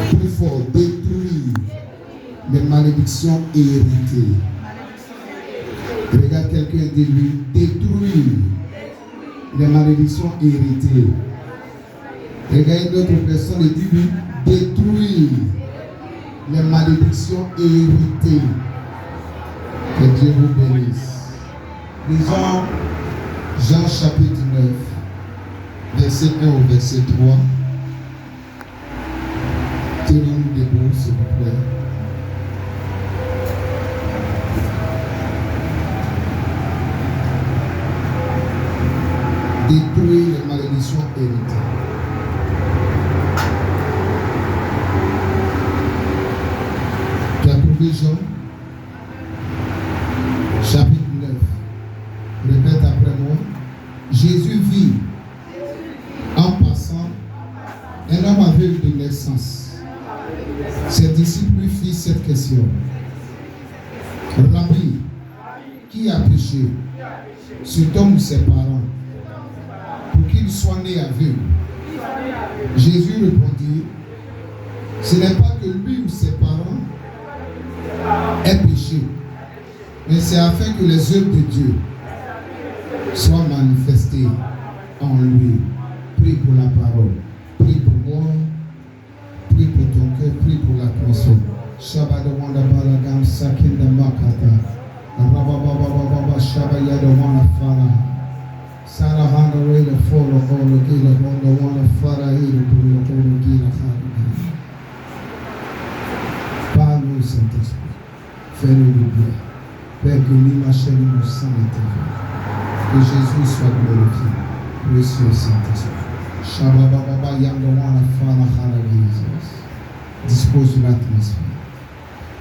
Plus fort, détruire les malédictions héritées. Regarde quelqu'un et dis-lui, détruire les malédictions héritées. Regarde une autre personne et dis-lui, détruire les malédictions héritées. Que Dieu vous bénisse. Lisons Jean chapitre 9, verset 1 au verset 3. Tenons-nous debout, s'il vous plaît. Détruire les malédictions héritées. Tu as trouvé Jean chapitre 9. Répète après moi. Jésus vit en passant un homme aveugle de naissance. Ses disciples lui firent cette question. Rabbi, qui a péché, cet homme ou ses parents, pour qu'il soit né aveugle? Jésus répondit, ce n'est pas que lui ou ses parents aient péché, mais c'est afin que les œuvres de Dieu soient manifestées en lui. Prie pour la parole, prie pour moi, prie pour ton cœur, prie pour l'atmosphère. Shabbat wanda balagam sakinda makata. Rabababababa shabaya the one fara. Sarah handa way the follow all the gila on the one fara here to the gila handa. Parle-nous, Saint-Esprit. Fais-nous du bien. Père, que l'image nous sang est que Jésus soit glorifié. Précieux Saint-Esprit. Shabababa Yandawana Fana Hana Jesus. Dispose de l'atmosphère.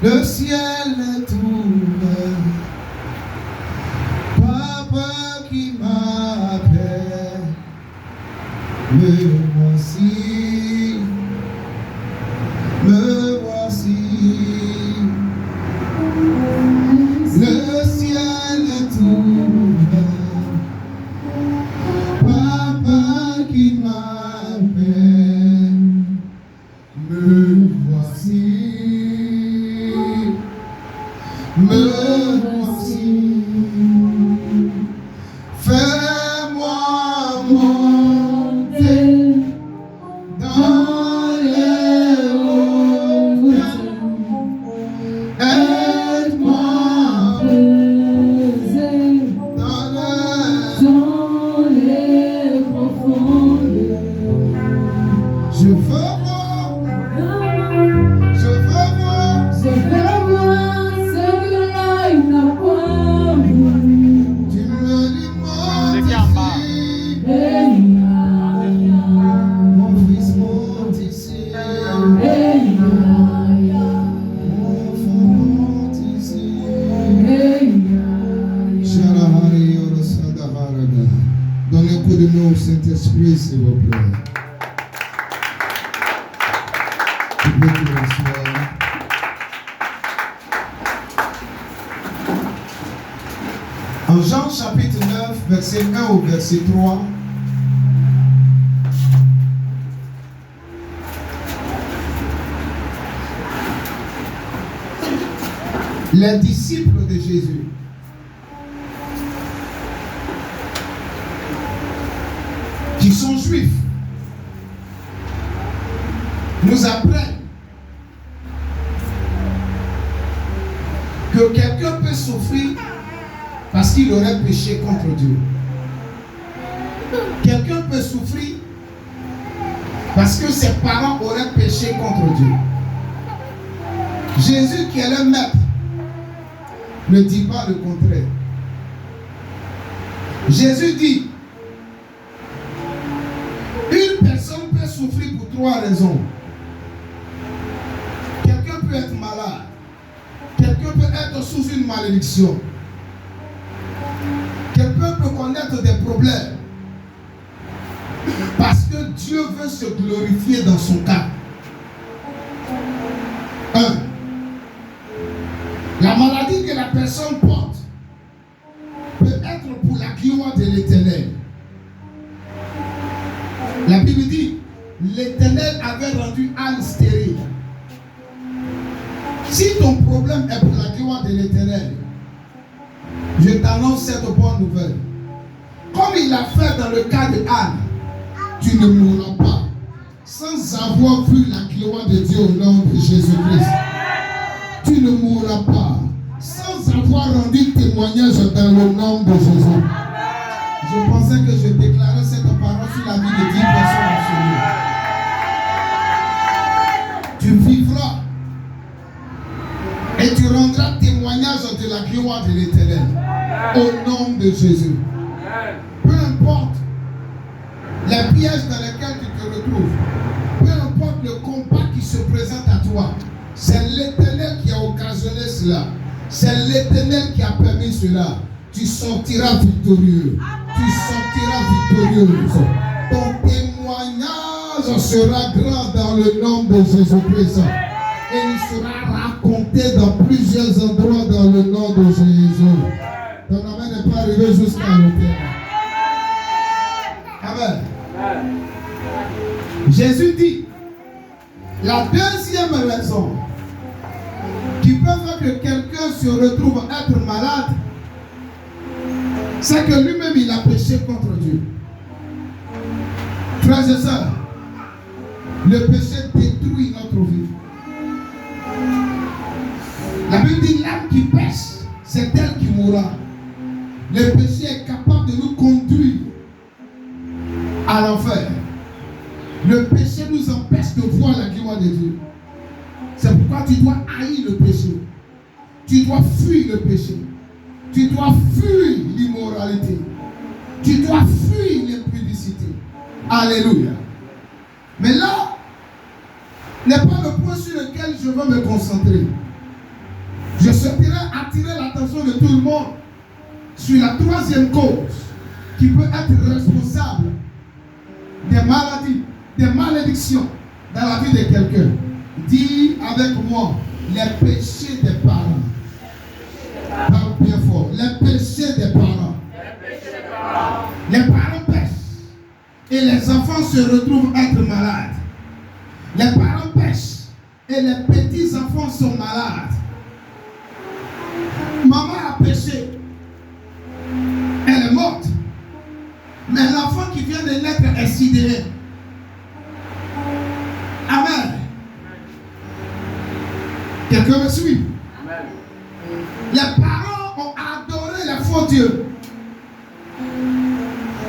Le ciel est ouvert. Papa qui m'appelle. Me voici. Me voici. Le ciel est ouvert. Papa qui m'appelle, me voici, me voici. Fais-moi monter dans les hauteurs. Aide-moi dans les profondeurs. Je veux voir ce que l'œil n'a pas vu. Tu me dis mon fils monte ici. Mon enfant monte ici. Donnez un coup de main au Saint-Esprit, s'il vous plaît. En Jean chapitre 9, verset 1 au verset 3, les disciples de Jésus qui sont juifs nous apprennent que quelqu'un peut souffrir parce qu'il aurait péché contre Dieu. Quelqu'un peut souffrir parce que ses parents auraient péché contre Dieu. Jésus, qui est le maître, ne dit pas le contraire. Jésus dit, une personne peut souffrir pour 3 raisons. Quelqu'un peut être malade. Quelqu'un peut être sous une malédiction. Quelqu'un peut connaître des problèmes. Parce que Dieu veut se glorifier dans son cas. 1. La maladie que la personne porte peut être pour la gloire de l'Éternel. La Bible dit, l'Éternel avait rendu Anne stérile. Si ton problème est pour la gloire de l'Éternel, je t'annonce cette bonne nouvelle. Comme il l'a fait dans le cas de Anne, tu ne mourras pas sans avoir vu la gloire de Dieu au nom de Jésus-Christ. Tu ne mourras pas sans avoir rendu témoignage dans le nom de Jésus. Je pensais que je déclarais cette parole sur la vie de 10 personnes absolues. Tu vivras et tu rendras témoignage de la gloire de l'Éternel au nom de Jésus. Peu importe les pièges dans lesquels tu te retrouves, peu importe le combat qui se présente à toi, c'est l'Éternel qui a occasionné cela. C'est l'Éternel qui a permis cela. Tu sortiras victorieux. Tu sortiras victorieux. Ton témoignage sera grand dans le nom de Jésus-Christ. Et il sera raconté dans plusieurs endroits dans le nom de Jésus. Ton amen n'est pas arrivé jusqu'à l'autel. Amen. Jésus dit, la deuxième raison qui peut faire que quelqu'un se retrouve être malade, c'est que lui-même il a péché contre Dieu. Frères et sœurs, le péché détruit notre vie. La Bible dit l'âme qui pêche, c'est elle qui mourra. Le péché est capable de nous conduire à l'enfer. Le péché nous empêche de voir la gloire de Dieu. C'est pourquoi tu dois haïr le péché. Tu dois fuir le péché. Tu dois fuir l'immoralité. Tu dois fuir l'impudicité. Alléluia. Mais là, n'est pas le point sur lequel je veux me concentrer. Je souhaiterais attirer l'attention de tout le monde sur la troisième cause qui peut être responsable des maladies, des malédictions dans la vie de quelqu'un. Dis avec moi, les péchés des parents. Parle bien fort. Les péchés des parents. Les parents pêchent et les enfants se retrouvent être malades. Les parents pêchent et les petits enfants sont malades. Maman a péché. Elle est morte. Mais l'enfant qui vient de naître est sidéré. Amen. Quelqu'un me suit? Amen. Les parents ont adoré les faux dieux.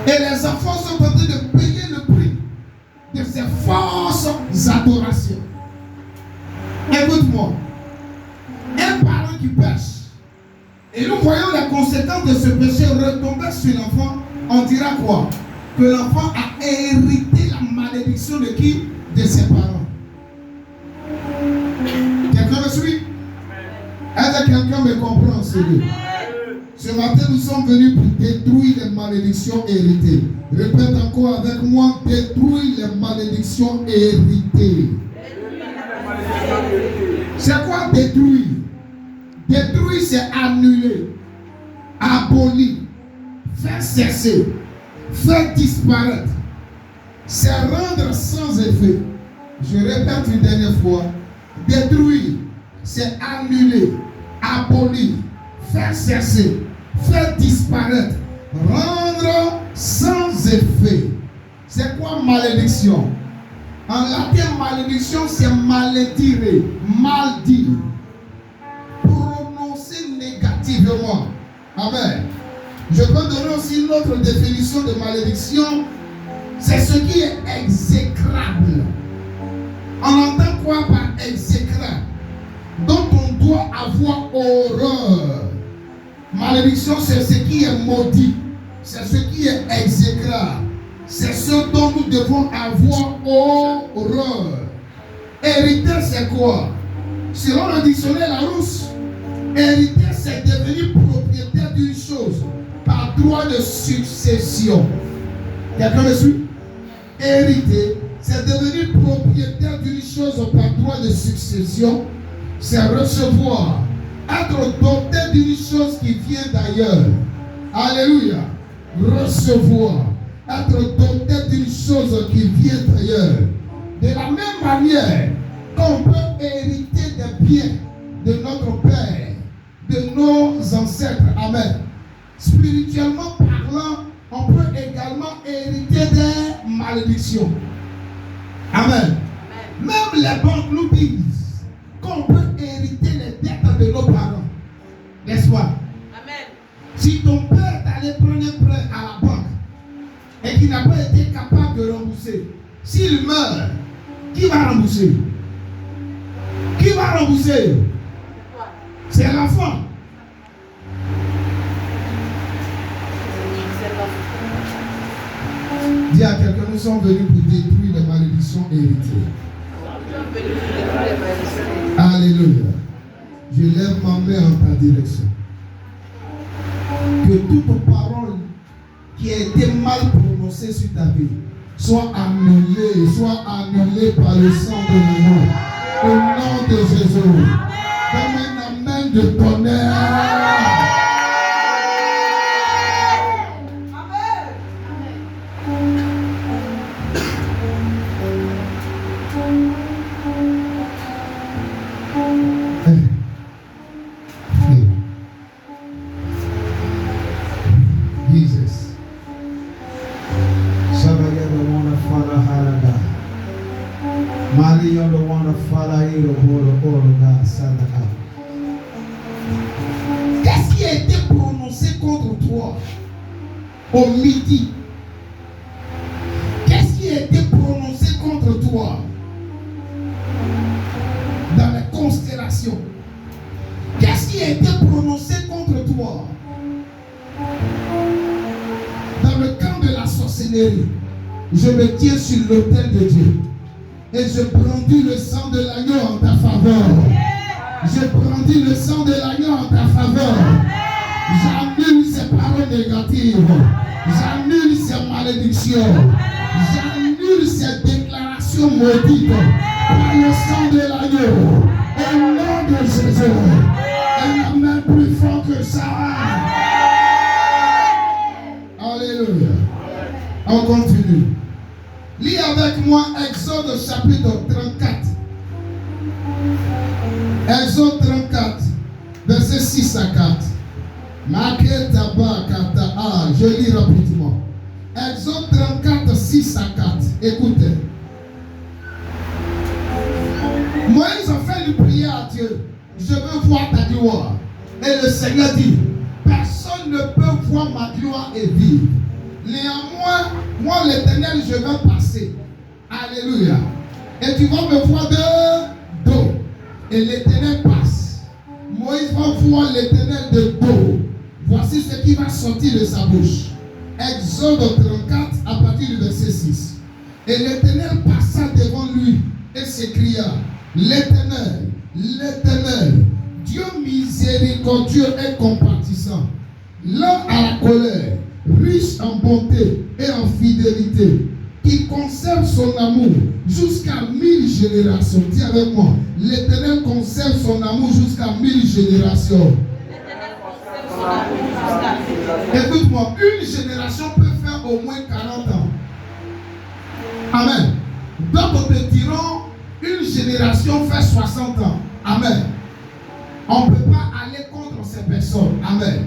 Et les enfants sont en train de payer le prix de ces fausses adorations. Écoute-moi. Un parent qui pêche, et nous voyons les conséquences de ce péché retomber sur l'enfant, on dira quoi? Que l'enfant a hérité la malédiction de qui? De ses parents. Quelqu'un me suit? Est-ce que quelqu'un me comprend? Ce matin, nous sommes venus pour détruire les malédictions héritées. Répète encore avec moi, détruire les malédictions héritées. C'est quoi détruire? Détruire, c'est annuler, abolir, faire cesser, faire disparaître. C'est rendre sans effet. Je répète une dernière fois. Détruire, c'est annuler, abolir, faire cesser, faire disparaître, rendre sans effet. C'est quoi malédiction? En latin, malédiction, c'est malédire, mal dire, prononcer négativement. Amen. Je peux donner aussi une autre définition de malédiction. C'est ce qui est exécrable. On entend quoi par exécrable? Dont on doit avoir horreur. Malédiction, c'est ce qui est maudit. C'est ce qui est exécrable. C'est ce dont nous devons avoir horreur. Hériter, c'est quoi? Selon le dictionnaire Larousse, hériter, c'est devenir propriétaire d'une chose par droit de succession. Quelqu'un me suit? Hériter, c'est devenir propriétaire d'une chose par droit de succession. C'est recevoir, être doté d'une chose qui vient d'ailleurs. Alléluia. Recevoir, être doté d'une chose qui vient d'ailleurs. De la même manière qu'on peut hériter des biens ancêtres. Amen. Spirituellement parlant, on peut également hériter des malédictions. Amen. Même les banques nous disent qu'on peut hériter les dettes de nos parents. N'est-ce pas? Amen. Si ton père t'allait prendre un prêt à la banque et qu'il n'a pas été capable de rembourser, s'il meurt, qui va rembourser? Qui va rembourser? C'est l'enfant. Dis à quelqu'un, nous sommes venus pour détruire les malédictions héritées. Alléluia. Je lève ma main en ta direction. Que toute parole qui a été mal prononcée sur ta vie soit annulée par le sang de l'Union. Au nom de Jésus. Donne un amen de tonnerre. Qu'est-ce qui a été prononcé contre toi au midi? Qu'est-ce qui a été prononcé contre toi dans les constellations? Qu'est-ce qui a été prononcé contre toi dans le camp de la sorcellerie? Je me tiens sur l'autel de Dieu et je brandis le sang de l'agneau en ta faveur. Je brandis le sang de l'agneau en ta faveur. J'annule ces paroles négatives. J'annule ces malédictions. J'annule ces déclarations maudites par le sang de l'agneau. Au nom de Jésus. Un amen plus fort que ça. Alléluia. On continue. Lis avec moi Exode chapitre 34. Exode 34, verset 6 à 4. Je lis rapidement. Exode 34, 6 à 4. Écoutez. Moïse a fait une prière à Dieu. Je veux voir ta gloire. Et le Seigneur dit, personne ne peut voir ma gloire et vivre. Néanmoins, moi l'Éternel, je vais passer. Alléluia. Et tu vas me voir de dos. Et l'Éternel passe. Moïse va voir l'Éternel de dos. Voici ce qui va sortir de sa bouche. Exode 34 à partir du verset 6. Et l'Éternel passa devant lui et s'écria, l'Éternel, l'Éternel, Dieu miséricordieux et compatissant, lent à la colère, riche en bonté et en fidélité, qui conserve son amour jusqu'à 1000 générations. Dis avec moi, l'Éternel conserve son amour jusqu'à 1000 générations. Écoute-moi, une génération peut faire au moins 40 ans. Amen. D'autres te diront, une génération fait 60 ans. Amen. On ne peut pas aller contre ces personnes. Amen.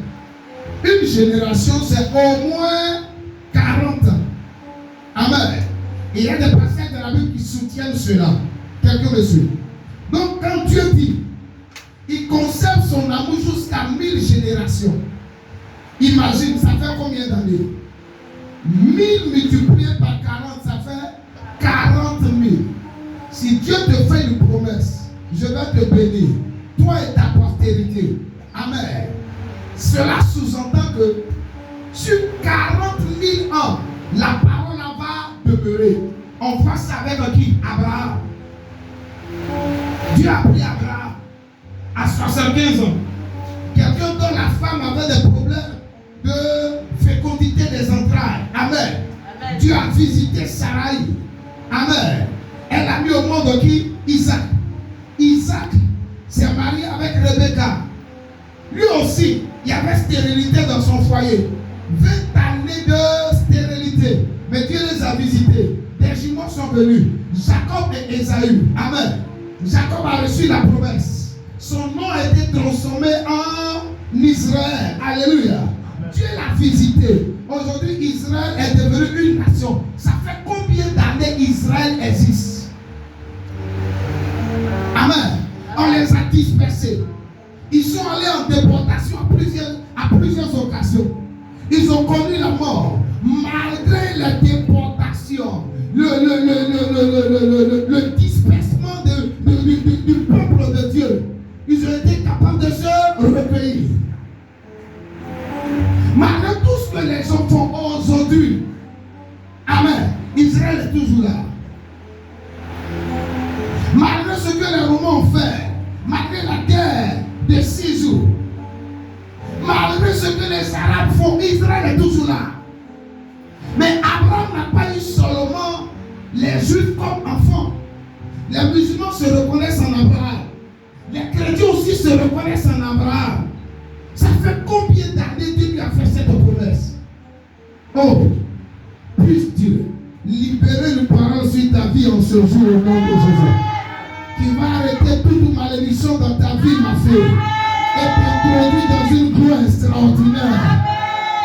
Une génération, c'est au moins 40 ans. Amen. Il y a des passages de la Bible qui soutiennent cela. Quelqu'un me suit. Donc, quand Dieu dit, il conserve son amour jusqu'à 1000 générations. Imagine, ça fait combien d'années? 1000 multiplié par 40, ça fait 40 000. Si Dieu te fait une promesse, je vais te bénir, toi et ta postérité. Amen. Cela sous-entend que sur 40 000 ans, la parole va demeurer. On voit ça avec qui? Abraham. Dieu a pris Abraham à 75 ans. Quelqu'un dont la femme avait des problèmes de fécondité des entrailles. Amen. Amen. Dieu a visité Sarai. Amen. Elle a mis au monde qui? Isaac. Isaac s'est marié avec Rebecca. Lui aussi, il y avait stérilité dans son foyer. 20 années de stérilité. Mais Dieu les a visités. Des jumeaux sont venus. Jacob et Ésaü. Amen. Jacob a reçu la promesse. Son nom a été transformé en Israël. Alléluia. Dieu l'a visité. Aujourd'hui, Israël est devenu une nation. Ça fait combien d'années Israël existe? Amen. On les a dispersés. Ils sont allés en déportation à plusieurs occasions. Ils ont connu la mort. Malgré la déportation, le dispersement du peuple de Dieu, ils ont été capables de se recueillir. Malgré tout ce que les gens font aujourd'hui, amen, Israël est toujours là. Malgré ce que les Romains ont fait, malgré la guerre de 6 jours, malgré ce que les Arabes font, Israël est toujours là. Mais Abraham n'a pas eu seulement les Juifs comme enfants. Les musulmans se reconnaissent en Abraham. Les chrétiens aussi se reconnaissent en Abraham. Ça fait combien d'années Dieu lui a fait cette promesse? Oh, puisse Dieu libérer une parole sur ta vie en ce jour au nom de Jésus. Qui va arrêter toute malédiction dans ta vie, ma fille. Et t'introduire dans une gloire extraordinaire.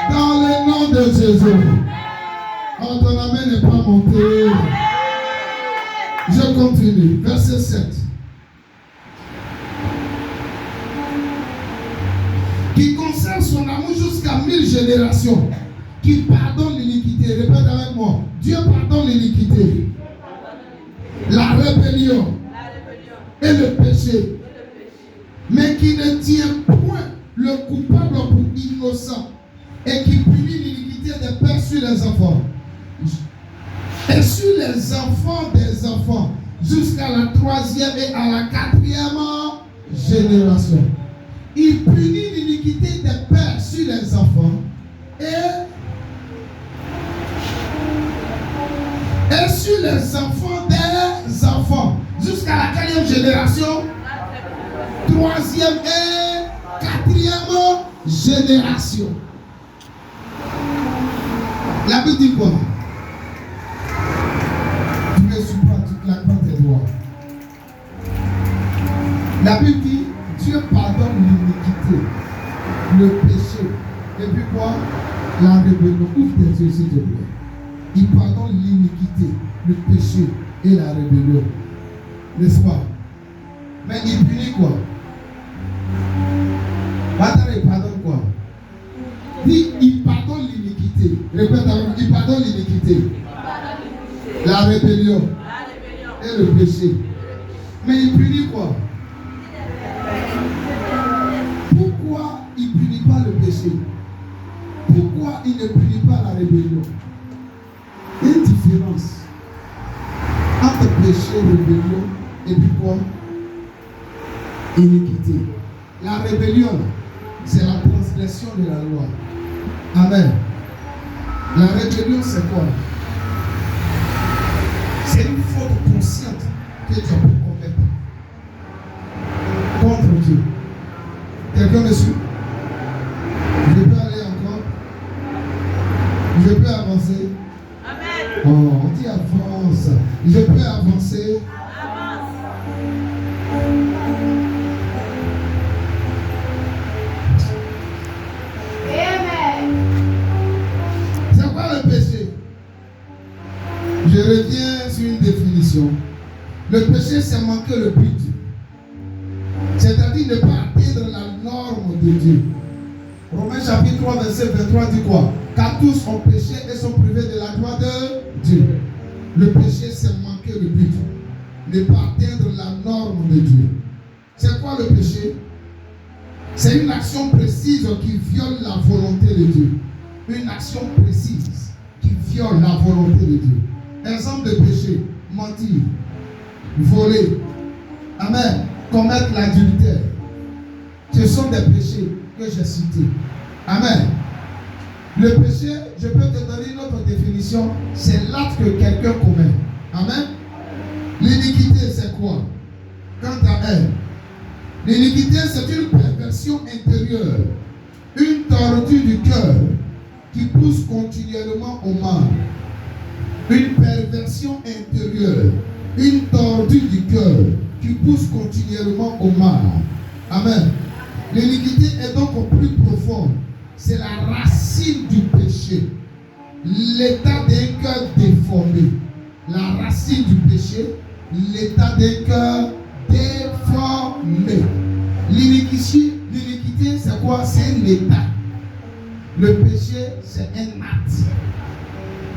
Dans le nom de Jésus. Oh, ton amen n'est pas monté. Je continue. Verset 7. Qui conserve son amour jusqu'à 1000 générations. Qui pardonne l'iniquité. Répète avec moi. Dieu pardonne l'iniquité. La rébellion. Et le péché. Mais qui ne tient point le coupable pour innocent. Et qui punit l'iniquité des pères sur les enfants. Et sur les enfants des enfants, jusqu'à la 3e et à la 4e génération. Il punit l'iniquité des pères sur les enfants et sur les enfants des enfants, jusqu'à la 4e génération, 3e et 4e génération. La Bible dit quoi? Tu ne suis pas, tu claques pas tes doigts. La Bible dit Dieu pardonne l'iniquité, le péché, et puis quoi? La rébellion. Ouvre tes yeux s'il te plaît. Il pardonne l'iniquité, le péché et la rébellion. N'est-ce pas? Mais il punit quoi? Il pardonne quoi? Dit, il pardonne l'iniquité. Répète avec moi, il pardonne l'iniquité. La rébellion. Et le péché. Mais il punit quoi? Pourquoi il ne punit pas le péché? Pourquoi il ne punit pas la rébellion? Il y a une différence entre péché, rébellion et puis quoi? Iniquité. La rébellion, c'est la transgression de la loi. Amen. La rébellion, c'est quoi? C'est une faute consciente que tu as pu commettre contre Dieu. Quelqu'un me suit? Je peux aller encore? Je peux avancer? Amen. Oh, on dit avance. Je peux avancer? Avance. C'est quoi le péché? Je reviens sur une définition. Le péché, c'est manquer le but. C'est-à-dire ne pas atteindre la norme de Dieu. Romains chapitre 3, verset 23 dit quoi? Car tous ont péché et sont privés de la gloire de Dieu. Le péché, c'est manquer le but. Ne pas atteindre la norme de Dieu. C'est quoi le péché? C'est une action précise qui viole la volonté de Dieu. Une action précise qui viole la volonté de Dieu. Exemple de péché: mentir, voler, amen, commettre l'adultère. Ce sont des péchés que j'ai cités. Amen. Le péché, je peux te donner une autre définition, c'est l'acte que quelqu'un commet. Amen. L'iniquité, c'est quoi? Quant à elle, l'iniquité, c'est une perversion intérieure, une tordue du cœur qui pousse continuellement au mal. Une perversion intérieure, une tordue du cœur qui pousse continuellement au mal. Amen. L'iniquité est donc plus profonde. C'est la racine du péché. L'état d'un cœur déformé. La racine du péché, l'état d'un cœur déformé. L'iniquité, c'est quoi? C'est un état. Le péché, c'est un acte.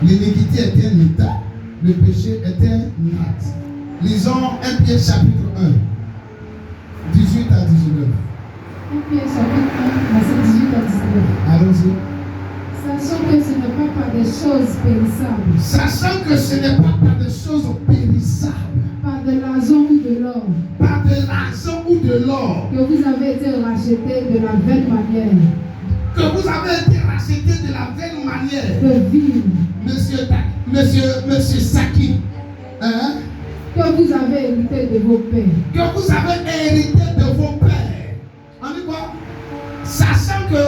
L'iniquité est un état. Le péché est un acte. Lisons 1 Pierre chapitre 1, 18 à 19. 1 Pierre chapitre 1, verset 18 à 19. Allons-y. Sachant que ce n'est pas par des choses périssables. Sachant que ce n'est pas par des choses périssables. Par de l'argent ou de l'or. Par de l'argent ou de l'or. Que vous avez été rachetés de la vaine manière. Que vous avez été rachetés de la vaine manière. De vivre. Monsieur Saki. Hein? Que vous avez hérité de vos pères. Que vous avez hérité de vos pères. On dit quoi? Sachant que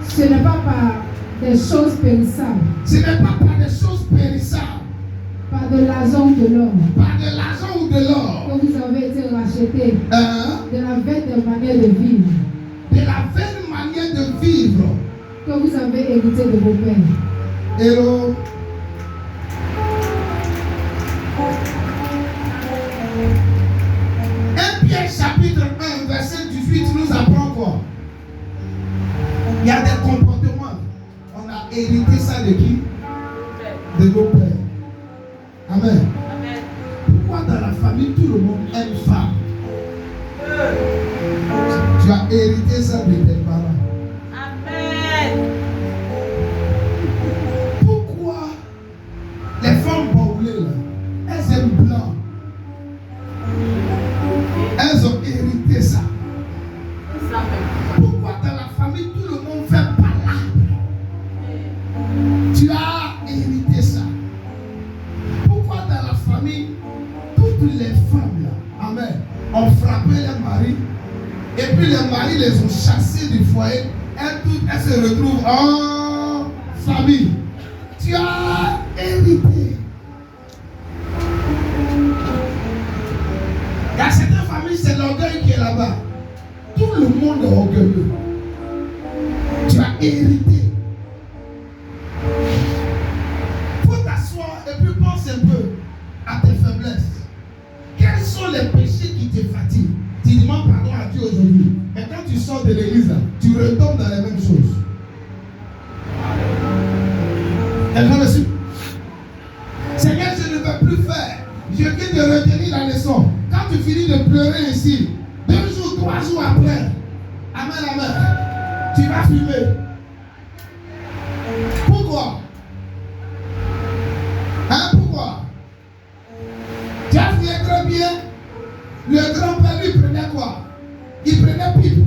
ce n'est pas par des choses périssables. Ce n'est pas par des choses périssables. Par de l'argent ou de l'or. Par de l'argent ou de l'or. Que vous avez été rachetés de la vaine manière de vivre. De la vaine manière de vivre. Que vous avez hérité de vos pères. Hello. Pierre chapitre 1, verset 18 nous apprend quoi? Il y a des comportements. On a hérité ça de qui? De nos pères. Amen. Amen. Pourquoi dans la famille tout le monde aime femme? Tu as hérité ça de tes parents. Amen. Pourquoi les femmes baoulées là, elles aiment blanc? Elles ont hérité ça. Pourquoi dans la famille tout le monde fait palabre? Tu as hérité ça. Pourquoi dans la famille toutes les femmes là, amen, ont frappé les maris et puis les maris les ont chassés du foyer? Elles se retrouvent en famille. Tu as hérité. Il y a certaines familles, c'est l'orgueil qui est là-bas. Tout le monde est orgueilleux. Tu as hérité. Il faut t'asseoir et puis pense un peu à tes faiblesses. Quels sont les péchés qui te fatiguent? Tu demandes pardon à Dieu aujourd'hui. Et quand tu sors de l'église, tu retombes dans les mêmes choses. Quelqu'un me suit? Seigneur, je ne veux plus faire. Je viens de retenir la leçon. Quand tu finis de pleurer ici, 2 jours, 3 jours après, amen, amen, tu vas fumer. Pourquoi? Hein, pourquoi? Tu as fait très bien. Le grand-père lui prenait quoi? Il prenait pipe.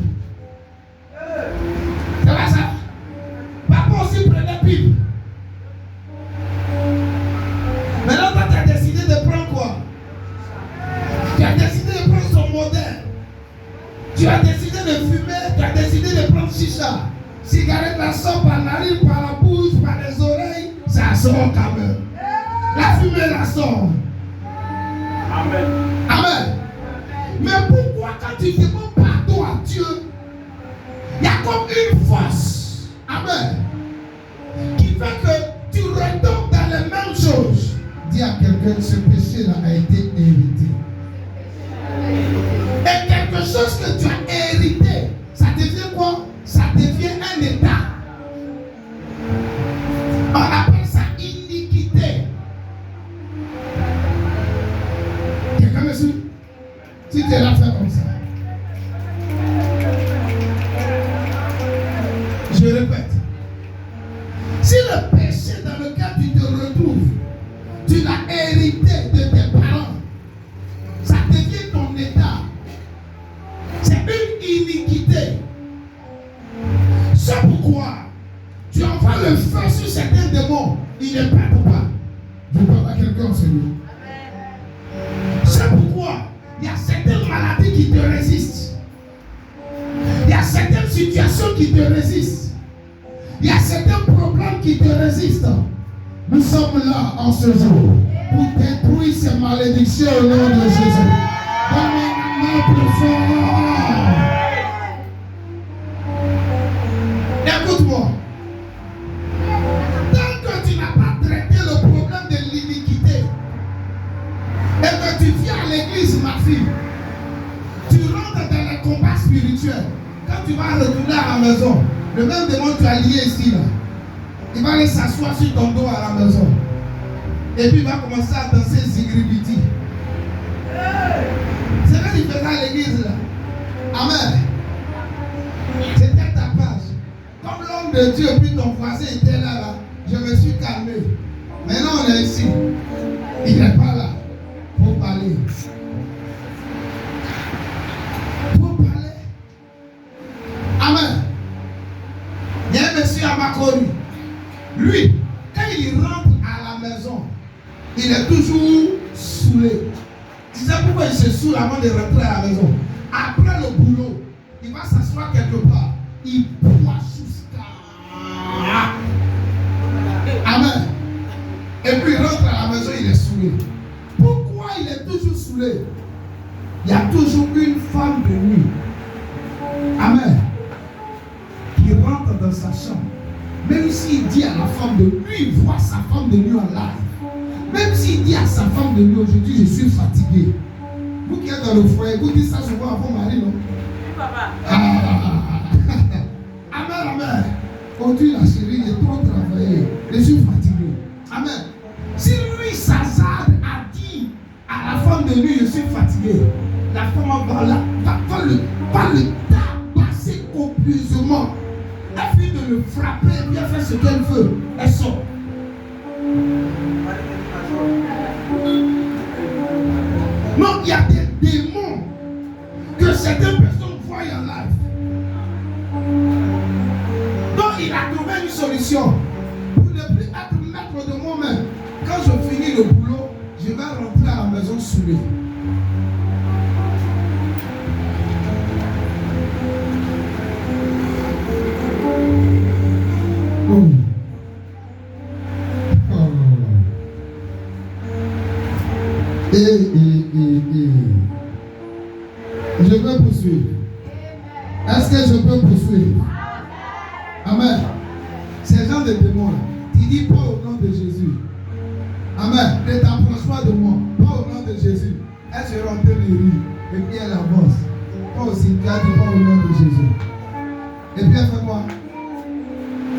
C'est pas ça? Papa aussi prenait pipe. Maintenant, toi, tu as décidé de prendre quoi? Tu as décidé de prendre son modèle. Tu as décidé de fumer, tu as décidé de prendre chicha. Cigarette, la sort par la narine, par la bouche, par les oreilles, ça sort quand même. La fumée, la sort. Amen. Amen. Mais pourquoi quand tu demandes pardon à Dieu, il y a comme une force, amen, qui fait que tu retombes dans les mêmes choses. Dis à quelqu'un, ce péché-là a été hérité. Et quelque chose que tu as hérité, ça devient quoi? Ça devient un état. On appelle ça iniquité. Quelqu'un me suit? Si tu es là, fais comme ça. Je répète. Si le péché dans lequel tu te retrouves, tu l'as hérité de tes parents, ça devient ton état. C'est une iniquité. C'est pourquoi tu envoies le feu sur certains démons, ils ne partent pas. Je parle à quelqu'un, Seigneur. C'est pourquoi il y a certaines maladies qui te résistent. Il y a certaines situations qui te résistent. Il y a certains problèmes qui te résistent. Nous sommes là en ce jour pour détruire ces malédictions au nom de Jésus. Donne-moi un plus fort. ma fille, tu rentres dans les combats spirituels. Quand tu vas retourner à la maison, le même démon que tu as lié ici, là, il va aller s'asseoir sur ton dos à la maison. Et puis il va commencer à danser Zigribiti. C'est là qu'il faisait à l'église, là. Amen. C'était ta page. Comme l'homme de Dieu, puis ton voisin était là, je me suis calmé. Maintenant on est ici. Il n'est pas là pour parler. Pour parler. Amen. Il y a un monsieur à Makori. Lui, quand il rentre à la maison, il est toujours saoulé. Tu sais pourquoi il se saoule avant de rentrer à la maison? Après le boulot, il va s'asseoir quelque part. Il boit jusqu'à... Amen. Et puis il rentre à la maison, il est saoulé. Pourquoi il est toujours saoulé? Il y a toujours une femme de nuit. Amen. Qui rentre dans sa chambre. Même s'il dit à la femme de nuit, il voit sa femme de nuit en live. Même s'il dit à sa femme de nuit, aujourd'hui je suis fatigué. Vous qui êtes dans le foyer, vous dites ça souvent à vos maris, non? Oui, papa. Amen, amen. Aujourd'hui, la chérie, j'ai trop travaillé. Je suis fatigué. Amen. Si lui s'hasarde à dire à la femme de nuit, je suis fatigué, la femme va le tabasser copieusement. Elle finit de le frapper et puis elle fait ce qu'elle veut. Elle sort. Non, il y a des démons que certaines personnes voient en live. Donc il a trouvé une solution pour ne plus être maître de moi-même. Quand je finis le boulot, je vais rentrer à la maison saoulé. Oh. Je vais poursuivre. Est-ce que je peux poursuivre? Amen. Ces gens de démons, tu dis pas au nom de Jésus. Amen. Ne t'approche pas de moi. Pas au nom de Jésus. Elle se rentre les rues. Et puis elle avance. Toi aussi, tu as dit pas au nom de Jésus. Et puis elle fait quoi?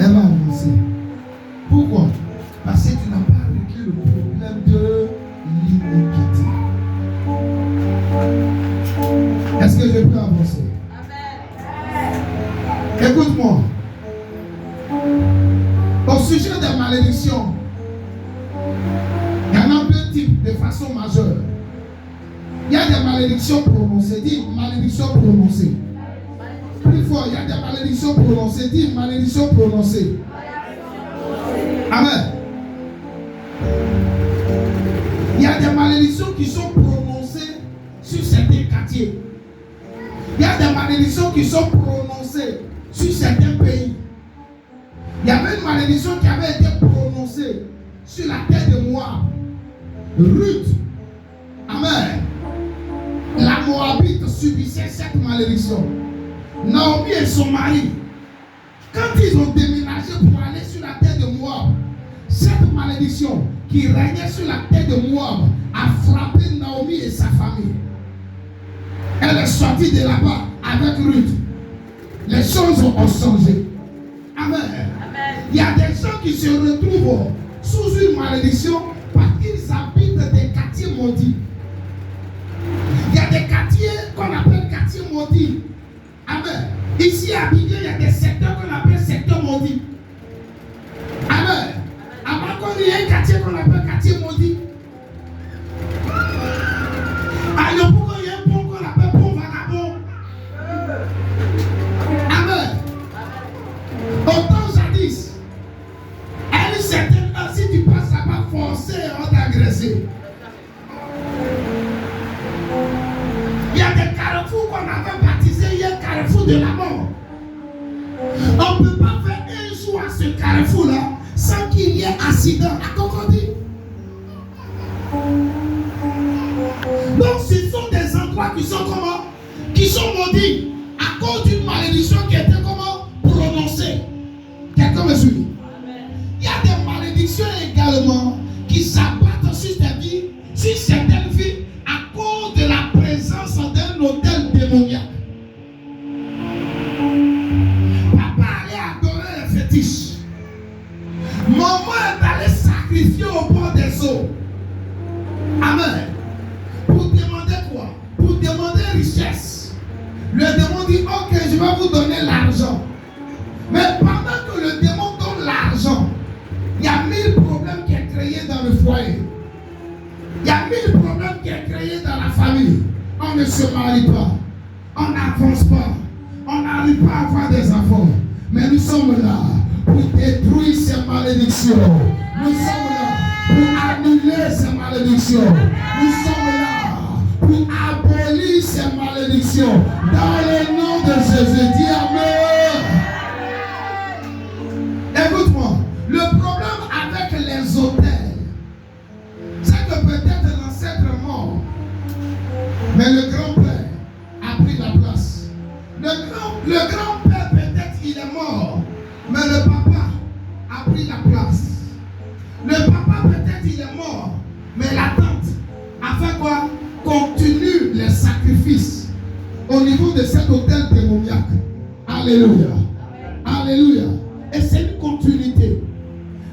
Elle va avancer. Pourquoi? Parce que tu n'as pas réglé le problème de l'iniquité. Est-ce que je peux avancer? Amen. Écoute-moi. Au sujet des malédictions, il y en a deux types de façon majeure. Il y a des malédictions prononcées. Dis malédiction prononcée. Plus fort, il y a des malédictions prononcées. Dis malédiction prononcée. Amen. Il y a des malédictions qui sont prononcées sur certains quartiers. Il y a des malédictions qui sont prononcées sur certains pays. Il y avait une malédiction qui avait été prononcée sur la terre de Moab. Ruth. Amen. La Moabite subissait cette malédiction. Naomi et son mari, quand ils ont déménagé pour aller sur la terre de Moab, cette malédiction qui régnait sur la terre de Moab a frappé Naomi et sa famille. Elle est sortie de là-bas avec Ruth. Les choses ont changé. Amen. Amen. Il y a des gens qui se retrouvent sous une malédiction parce qu'ils habitent des quartiers maudits. Il y a des quartiers qu'on appelle quartiers maudits. Amen. Ici à Abidjan, il y a des secteurs qu'on appelle secteurs maudits. Amen. À Makori, il y a un quartier qu'on appelle quartier maudit. À Yopougon, il y a un pont qu'on appelle pont vagabond. Amen. Autant jadis, à une certaine heure, si tu passes là-bas, forcé, on t'agresser. Il y a des carrefours qu'on avait baptisés, il y a un carrefour de la mort. On ne peut pas faire un jour à ce carrefour-là sans qu'il y ait accident à Cocody. Donc ce sont des endroits qui sont comment? Qui sont maudits à cause d'une malédiction qui était comment? Prononcée. Quelqu'un me suit? Il y a des malédictions également qui s'abattent sur tes vies, sur certaines vies à cause de la présence présence d'un hôtel démoniaque. Papa allait adorer les fétiches. Maman est allée sacrifier au bord des eaux. Amen. Pour demander quoi? Pour demander richesse. Le démon dit, ok, je vais vous donner l'argent. Mais pendant que le démon donne l'argent, il y a 1000 problèmes qui sont créés dans le foyer. Il y a 1000 problèmes qui sont créés dans la famille. On ne se marie pas. On n'avance pas. On n'arrive pas à avoir des enfants. Mais nous sommes là pour détruire ces malédictions. Nous sommes là pour annuler ces malédictions. Nous sommes là pour abolir ces malédictions. Dans le nom de Jésus, dis Amen. Écoute-moi, le problème avec les hôtels, c'est que peut-être l'ancêtre est mort, mais le grand-père a pris la place. Le grand-père peut-être il est mort, mais le papa a pris la place. Le papa peut-être il est mort, mais la tante a fait quoi? Continue les sacrifices au niveau de cet hôtel démoniaque. Alléluia. Alléluia. Et c'est une continuité.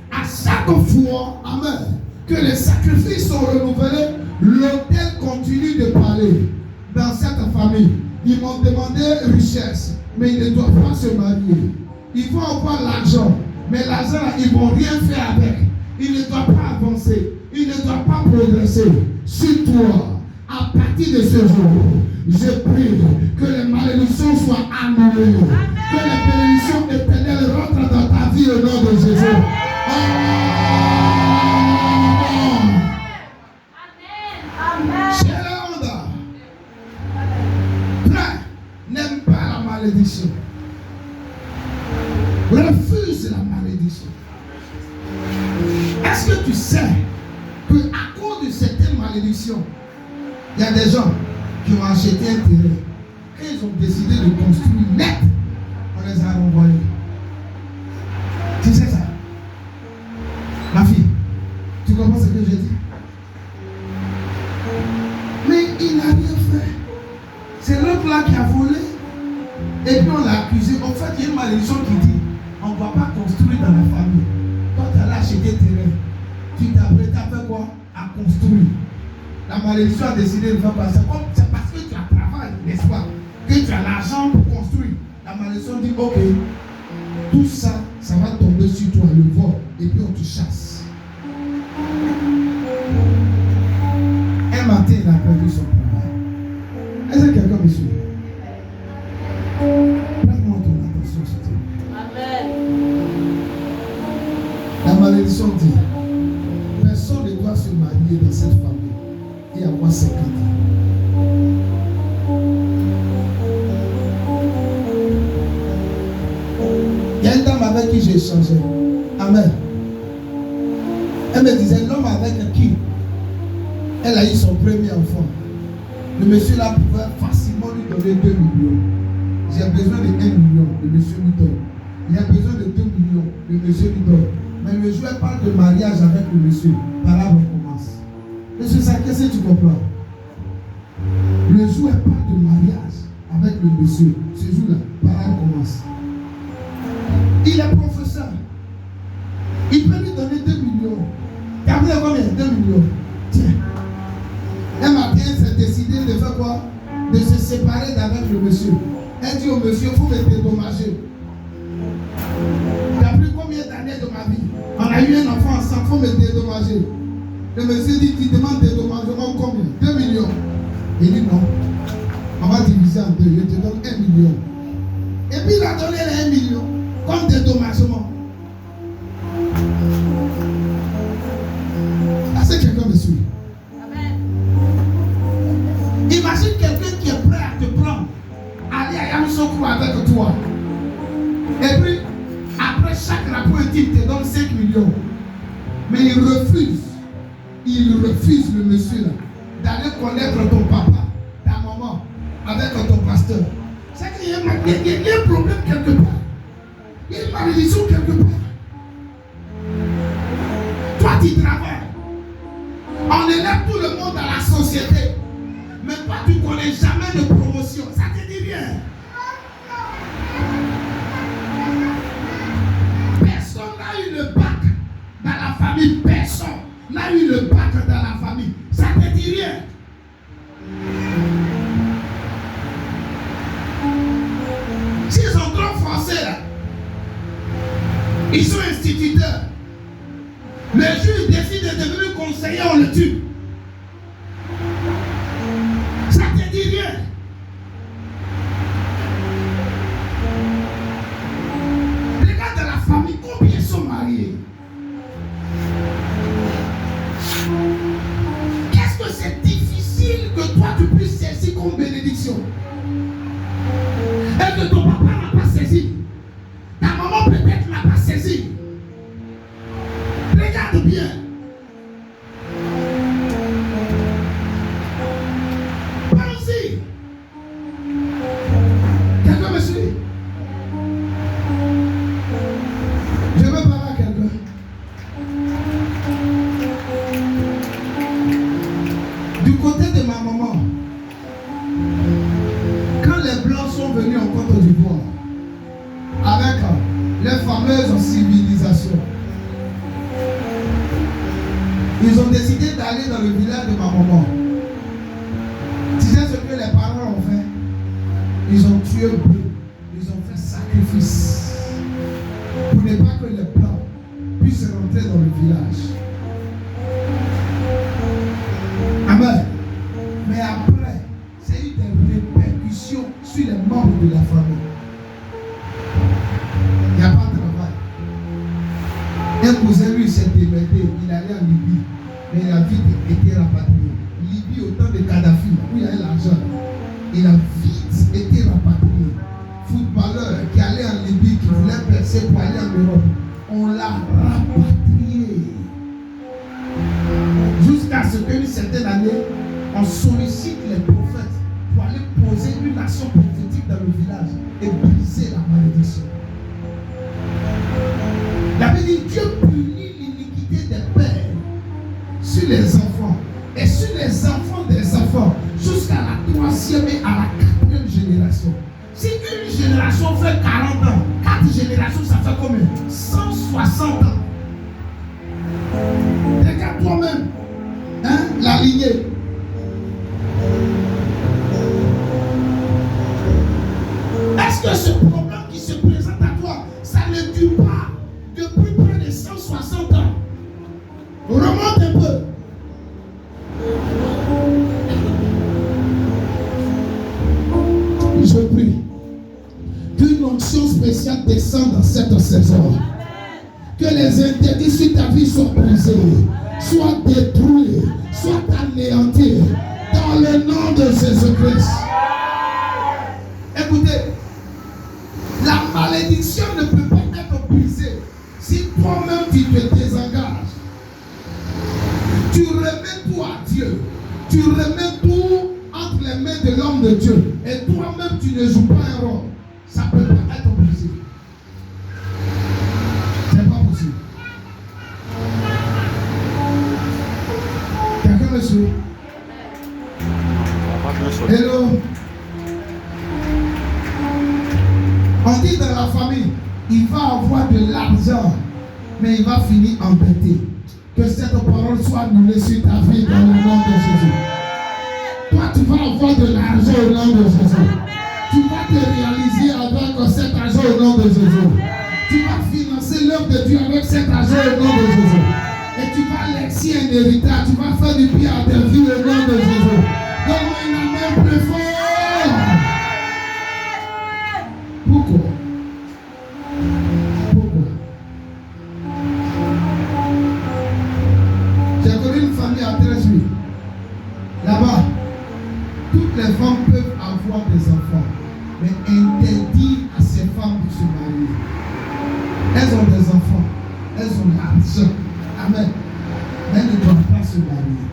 À chaque fois, amen, que les sacrifices sont renouvelés, l'hôtel continue de parler. Dans cette famille, ils m'ont demandé richesse, mais ils ne doivent pas se marier. Ils vont avoir l'argent, mais l'argent, ils ne vont rien faire avec. Ils ne doivent pas avancer. Ils ne doivent pas progresser. Sur toi, à partir de ce jour, je prie que les malédictions soient annulées. Que les bénédictions éternelles rentrent dans ta vie au nom de Jésus. N'aime pas la malédiction. Refuse la malédiction. Est-ce que tu sais qu'à cause de certaines malédictions, il y a des gens qui ont acheté un terrain. Quand ils ont décidé de construire net, on les a renvoyés. Tu sais ça? Ma fille, tu comprends ce que je dis? Mais il n'a rien fait. C'est l'autre là qui a volé. Et puis on l'a accusé. En fait, il y a une malédiction qui dit on ne va pas construire dans la famille. Toi, tu allais acheter terrain. Tu t'es apprêté à faire quoi? À construire. La malédiction a décidé de faire passer. C'est parce que tu as travaillé, n'est-ce pas? Que tu as l'argent pour construire. La malédiction dit ok, tout ça, ça va tomber sur toi, le vol. Et puis on te chasse. Un matin, il a perdu son travail. Est-ce que quelqu'un me suit? Prends-moi ton attention, s'il te plaît. Amen. La malédiction dit personne ne doit se marier dans cette famille et avoir 50 ans. Il y a une dame avec qui j'ai échangé. Amen. Elle me disait l'homme avec qui elle a eu son premier enfant. Le monsieur là pouvait facilement lui donner 2 millions. J'ai besoin de 1 million, le monsieur lui donne. Il a besoin de 2 millions, le monsieur lui donne. Mais le jour elle parle de mariage avec le monsieur, parole commence. Monsieur, ça, qu'est-ce que tu comprends? Le jour elle parle de mariage avec le monsieur, ce jour-là, parole commence. Il est professeur. Il peut lui donner 2 millions. Tu as vu combien? 2 millions. Tiens. Un matin, elle s'est décidé de faire quoi? De se séparer d'avec le monsieur. Elle dit au monsieur, il faut me dédommager. Tu as pris combien d'années de ma vie? On a eu un enfant ensemble, il faut me dédommager. Le monsieur dit, tu demandes dédommagement combien? 2 millions. Il dit non. On va diviser en 2, je te donne 1 million. Et puis il a donné les 1 million comme dédommagement. Est-ce que quelqu'un me suit? Imagine quelqu'un qui est prêt à te prendre, aller à Yamoussoukro avec toi. Et puis, après chaque rapport intime, il te donne 5 millions. Mais il refuse le monsieur là, d'aller connaître ton papa, ta maman, avec ton pasteur. C'est qu'il y a un problème quelque part. Il y a une malédiction quelque part. Toi, tu travailles. On élève tout le monde dans la société. Mais toi, tu connais Le juge décide de devenir conseiller, on le tue. Ça te dit rien. Regarde dans la famille, combien sont mariés? Qu'est-ce que c'est difficile que toi tu puisses saisir comme bénédiction? Et que ton papa n'a pas saisi. Ta maman peut-être n'a pas saisi. Regarde bien. Pensez. Quelqu'un me suit? Je veux parler à quelqu'un. Du côté de ma maman, quand les Blancs sont venus en Côte d'Ivoire, avec les fameuses civilisations, ils ont décidé d'aller dans le village de ma maman. Tu sais ce que les parents ont fait? Ils ont tué un bœuf. Ils ont fait sacrifice pour ne pas que les Blancs puissent rentrer dans le village. Amen. Mais après, c'est eu des répercussions sur les membres de la famille. Il n'y a pas de travail. Un cousin, lui, s'est démerdé. Il allait en Libye. Mais il a vite été rapatrié. Libye, au temps de Kadhafi, où il y avait l'argent. Il a vite été rapatrié. Footballeur qui allait en Libye, qui voulait percer pour aller en Europe, on l'a rapatrié. Jusqu'à ce qu'une certaine année, on sollicite les prophètes pour aller poser une action prophétique dans le village et briser la malédiction. Il avait dit Dieu punit l'iniquité des pères sur les enfants et sur les enfants des enfants jusqu'à la 3e et à la 4e génération. Si une génération fait 40 ans, 4 générations, ça fait combien? 160 ans. Regarde toi-même, hein, la lignée. Est-ce que ce problème qui se présente à toi, ça ne dure pas depuis près de 160 ans? Remonte un peu. Je prie qu'une onction spéciale descende dans cette saison. Que les interdits sur ta vie soient brisés, soient détruits, soient anéantis dans le nom de Jésus-Christ. Écoutez, la malédiction ne peut pas être brisée si toi-même tu te désengages. Tu remets tout à Dieu. Tu remets tout entre les mains de l'homme de Dieu. Et toi-même tu ne joues pas un rôle. Ça ne peut pas être brisé. C'est pas possible. Quelqu'un me suit? Hello. On dit dans la famille, il va avoir de l'argent, mais il va finir embêté. Que cette parole soit annulée sur ta vie dans le nom de Jésus. Toi, tu vas avoir de l'argent au nom de Jésus. Tu vas te réaliser avec cet argent au nom de Jésus. Tu vas financer l'œuvre de Dieu avec cet argent au nom de Jésus. Et tu vas laisser un héritage. Tu vas faire du bien à ta vie au nom de Jésus. Donne-moi une amen plus fort. Pourquoi? J'ai connu une famille à 13 000. Là-bas, toutes les femmes peuvent avoir des enfants, mais interdit à ces femmes de se marier. Elles ont des enfants, elles ont l'argent. Amen. Mais elles ne doivent pas se marier.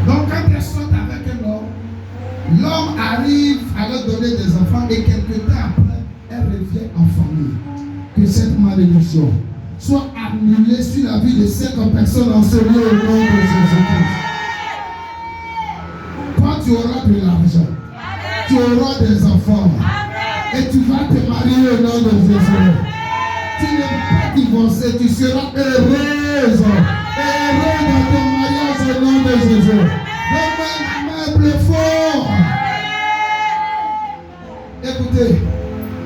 Donc quand elles sortent avec un homme, l'homme arrive à leur donner des enfants et quelque temps après, elles reviennent en famille. Que cette malédiction soit annulée sur la vie de 5 personnes en ce lieu au nom de Jésus-Christ. Toi, tu auras de l'argent. Tu auras des enfants. Et tu vas te marier au nom de Jésus. Tu n'es pas divorcé, tu seras heureuse. Heureux dans ton mariage au nom de Jésus. Donne-moi un meuble fort. Écoutez,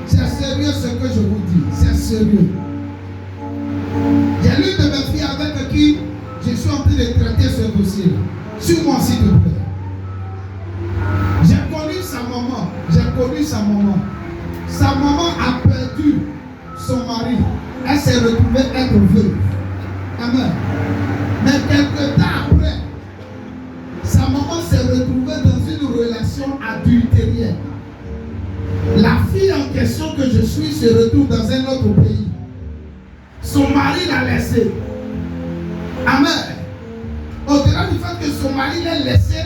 c'est sérieux ce que je vous dis. C'est sérieux. J'ai l'une de mes filles qui je suis en train de traiter ce dossier. Suis-moi s'il te plaît. J'ai connu sa maman. Sa maman a perdu son mari. Elle s'est retrouvée être veuve. Amen. Mais quelques temps après, sa maman s'est retrouvée dans une relation adultérienne. La fille en question que je suis se retrouve dans un autre pays. Son mari l'a laissé. Amen. Au-delà du fait que son mari l'a laissé,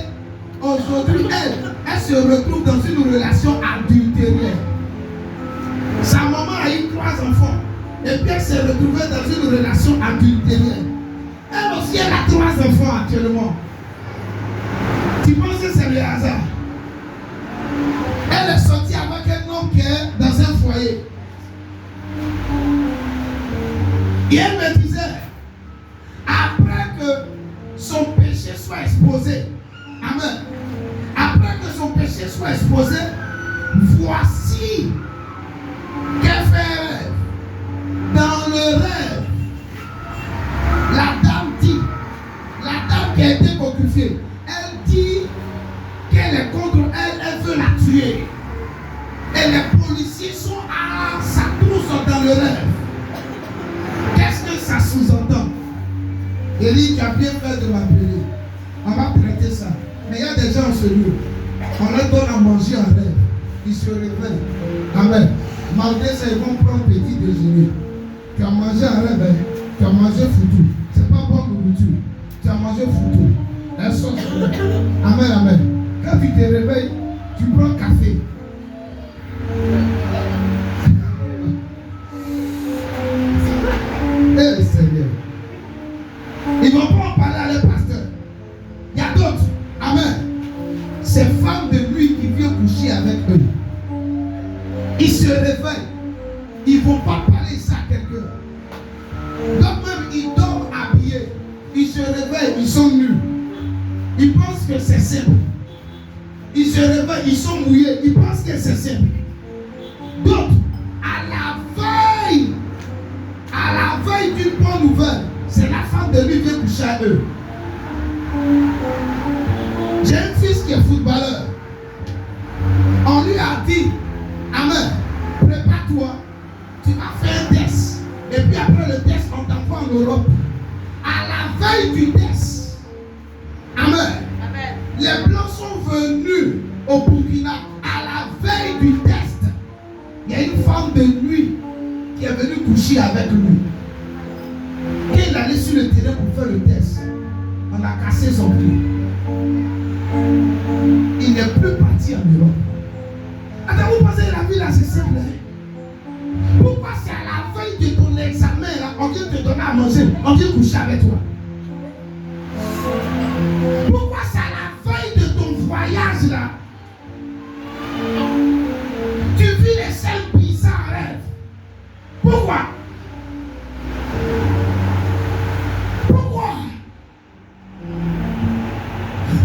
aujourd'hui, elle se retrouve dans une relation adultérienne. Sa maman a eu 3 enfants. Et puis elle s'est retrouvée dans une relation adultérienne. Elle aussi, elle a 3 enfants actuellement. Tu penses que c'est le hasard? Elle est sortie avec un homme qui est dans un foyer. Et elle me disait, après que son péché soit exposé, amen, après que son péché soit exposé, voici qu'elle fait un rêve. Dans le rêve, la dame qui a été confiée, elle dit qu'elle est contre elle, elle veut la tuer. Et les policiers sont à sa trousse dans le rêve. Qu'est-ce que ça sous-entend? Il dit, tu as bien fait de m'appeler. On va traiter ça. Mais il y a des gens en ce lieu. On leur donne à manger en rêve. Ils se réveillent. Amen. Malgré ça, ils vont prendre petit déjeuner. Tu as mangé un rêve, hein? Tu as mangé foutu. C'est pas bonne nourriture. Tu as mangé foutu. Elles sont sur le rêve. Amen, amen. Quand tu te réveilles, tu prends café. Eh Seigneur. Ils ne vont pas en parler à leur pasteur. Il y a d'autres. Amen. Ces femmes de nuit qui viennent coucher avec eux. Ils se réveillent. Ils ne vont pas parler ça à quelqu'un. Donc même ils dorment habillés. Ils se réveillent, ils sont nus. Ils pensent que c'est simple. Ils se réveillent, ils sont mouillés. Ils pensent que c'est simple. Donc, à la veille d'une bonne nouvelle, c'est la femme de lui qui vient coucher à eux. J'ai un fils qui est footballeur. On lui a dit, amen, prépare-toi, tu vas faire un test. Et puis après le test, on t'envoie en Europe. À la veille du test, amen, amen. Les Blancs sont venus au Burkina. À la veille du test, il y a une femme de nuit qui est venue coucher avec lui. Quand il allait sur le terrain pour faire le test, on a cassé son pied. Il n'est plus parti en Europe. Attends, vous pensez que la vie là c'est simple, hein? Pourquoi c'est à la veille de ton examen là, on vient te donner à manger, on vient coucher avec toi? Pourquoi c'est à la veille de ton voyage là, tu vis les scènes bizarres en rêve? Pourquoi? Pourquoi?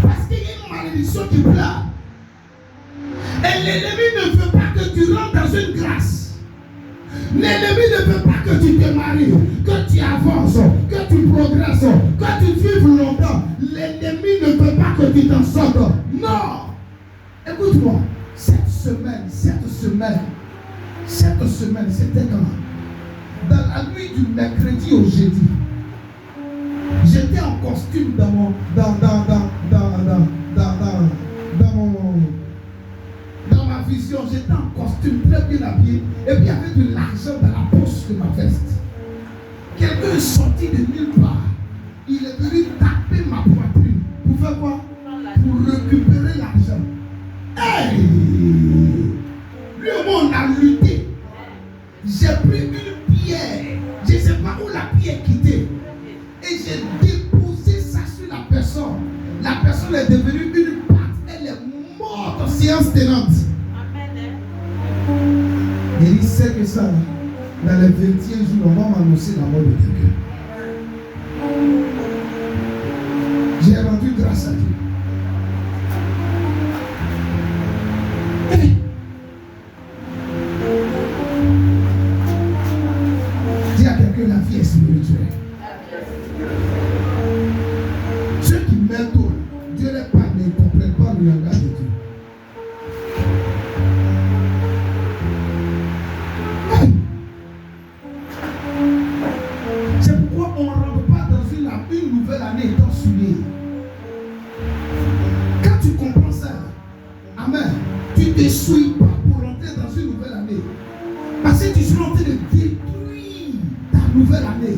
Parce qu'il y a une malédiction qui pleure. Et l'ennemi ne veut pas que tu rentres dans une grâce. L'ennemi ne veut pas que tu te maries, que tu avances, que tu progresses, que tu vives longtemps. L'ennemi ne veut pas que tu t'en sortes. Non! Écoute-moi, cette semaine, c'était quand? Dans la nuit du mercredi au jeudi, j'étais en costume dans ma vision, j'étais en costume très bien habillé, et puis il y avait de l'argent dans la poche de ma veste. Quelqu'un est sorti de nulle part. Il est venu taper ma poitrine. Pour faire quoi? Pour récupérer l'argent. Hey! Lui et moi on a lutté. J'ai pris une pierre. Je ne sais pas où la pierre est quittée. Et j'ai déposé ça sur la personne. La personne est devenue une pâte. Elle est morte en séance tenante. Et il sait que ça, dans les 20e jours, on va m'annoncer la mort de quelqu'un. J'ai rendu grâce à Dieu. Dis à quelqu'un, la vie est spirituelle. Tu ne te souilles pas pour rentrer dans une nouvelle année. Parce que tu seras en train de détruire ta nouvelle année.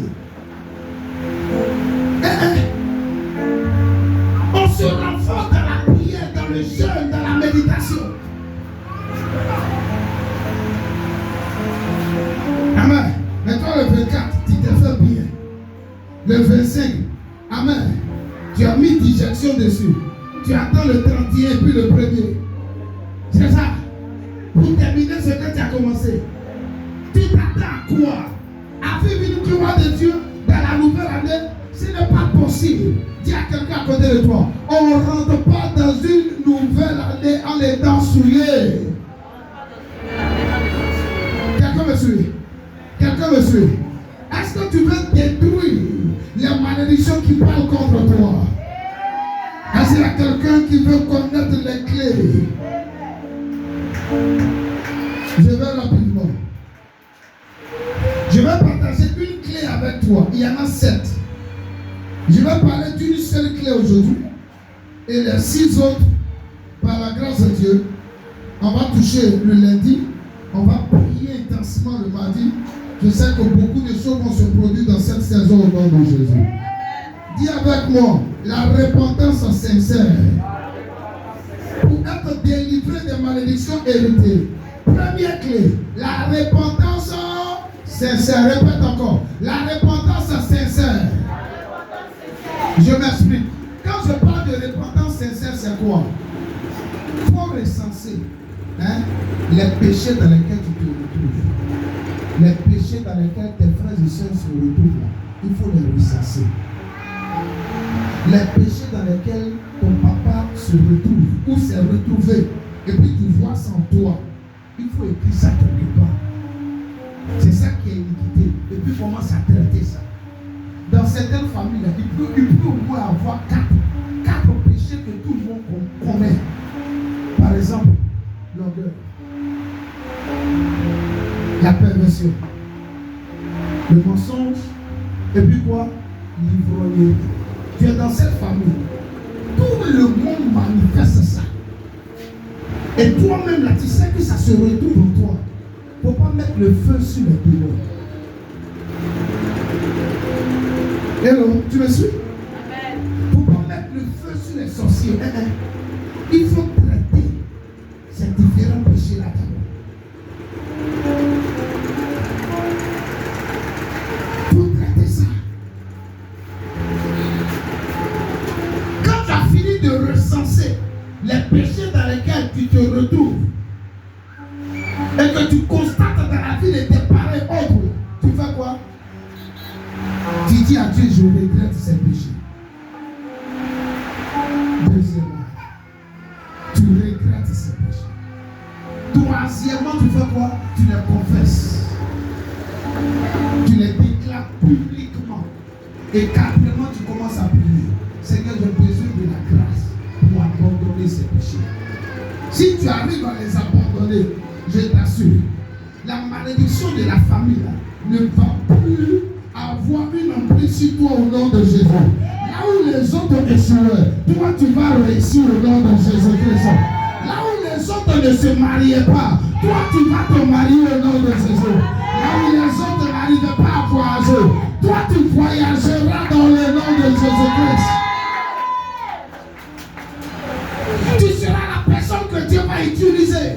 On se renforce dans la prière, dans le jeûne, dans la méditation. Amen. Maintenant le 24, tu te fais bien. Le 25, amen. Tu as mis digestion dessus. Tu attends le 31 puis le 1er. C'est ça. Pour terminer ce que tu as commencé. Tu t'attends à quoi? À vivre une gloire de Dieu dans la nouvelle année? Ce n'est pas possible. Dis à quelqu'un à côté de toi, on ne rentre pas dans une nouvelle année en étant souillé. Quelqu'un me suit? Quelqu'un me suit? Est-ce que tu veux détruire les malédictions qui parlent contre toi? Est-ce qu'il y a quelqu'un qui veut connaître les clés? Je vais rapidement. Je vais partager une clé avec toi. Il y en a 7. Je vais parler d'une seule clé aujourd'hui. Et les 6 autres, par la grâce de Dieu, on va toucher le lundi. On va prier intensément le mardi. Je sais que beaucoup de choses vont se produire dans cette saison au nom de Jésus. Dis avec moi, la repentance sincère. Pour être délivré des malédictions héritées. Première clé, la repentance sincère. Répète encore. La repentance sincère. Je m'explique. Quand je parle de repentance sincère, c'est quoi? Il faut recenser les péchés dans lesquels tu te retrouves. Les péchés dans lesquels tes frères et sœurs se retrouvent là. Il faut les recenser. Les péchés dans lesquels ton papa se retrouve ou s'est retrouvé et puis tu vois sans toi. Il faut écrire ça quelque part. C'est ça qui est iniquité. Et puis commence à traiter ça. Dans certaines familles, il peut au moins avoir 4 péchés que tout le monde connaît. Par exemple, l'orgueil, la perversion, le mensonge, et puis quoi? L'ivrognerie. Tu es dans cette famille. Tout le monde manifeste ça. Et toi-même là, tu sais que ça se retrouve en toi. Il ne faut pas mettre le feu sur les démons. Hello, tu me suis? Il ne faut pas mettre le feu sur les sorciers. Il faut traiter ces différents péchés-là d'abord. Il faut traiter ça. Quand tu as fini de recenser les péchés dans lesquels tu te retrouves et que tu constates dans la vie de tes parents autres, tu fais quoi? Tu dis à Dieu, je regrette ces péchés. Deuxièmement, tu regrettes ces péchés. Troisièmement, tu fais quoi? Tu les confesses. Tu les déclares publiquement. Et quatrièmement, tu commences à prier. Seigneur, j'ai besoin de la grâce pour abandonner ces péchés. Si tu arrives à les abandonner, je t'assure, la malédiction de la famille là, ne va plus avoir une emprise sur toi au nom de Jésus. Là où les autres échouaient, toi tu vas réussir au nom de Jésus-Christ. Là où les autres ne se mariaient pas, toi tu vas te marier au nom de Jésus. Là où les autres n'arrivaient pas à voyager, toi tu voyageras dans le nom de Jésus-Christ. Tu seras la personne que Dieu va utiliser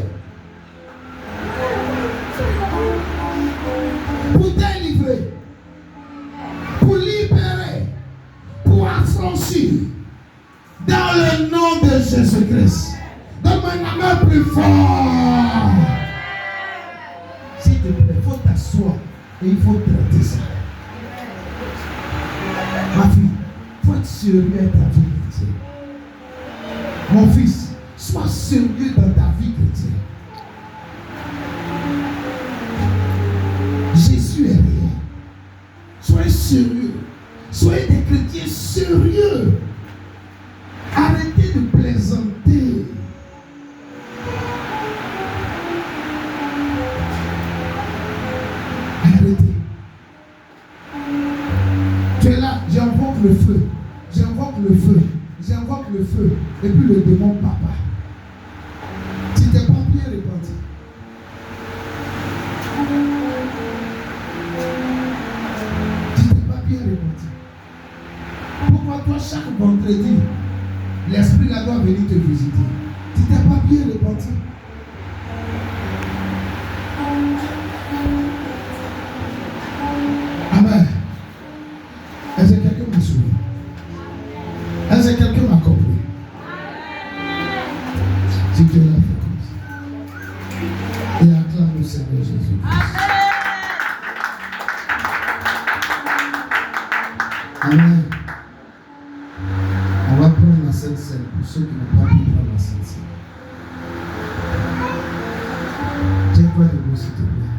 pour délivrer, pour libérer, pour affranchir dans le nom de Jésus-Christ. Donne-moi une main plus fort. S'il te plaît, il faut t'asseoir et il faut traiter ça. Ma fille, il faut être sérieux dans ta vie chrétienne. Mon fils, sois sérieux dans ta vie chrétienne. Jésus est réel. Soyez sérieux. Soyez des chrétiens sérieux. Arrêtez de plaisanter. Arrêtez. Tu es là, j'invoque le feu. J'invoque le feu. J'invoque le feu. Et puis le démon papa. Tu t'es pas bien repenti. Tu t'es pas bien repenti. Pourquoi toi, chaque vendredi, l'Esprit là doit venir te visiter? Tu t'es pas bien repenti. Amen. Est-ce que quelqu'un m'a suivi? Est-ce que quelqu'un m'a compris? Si tu l'as fait comme ça. Et acclame le Seigneur Jésus. Amen. On va prendre la Sainte Seine pour ceux qui n'ont pas pu prendre la Sainte Seine. Tiens-toi debout s'il te plaît.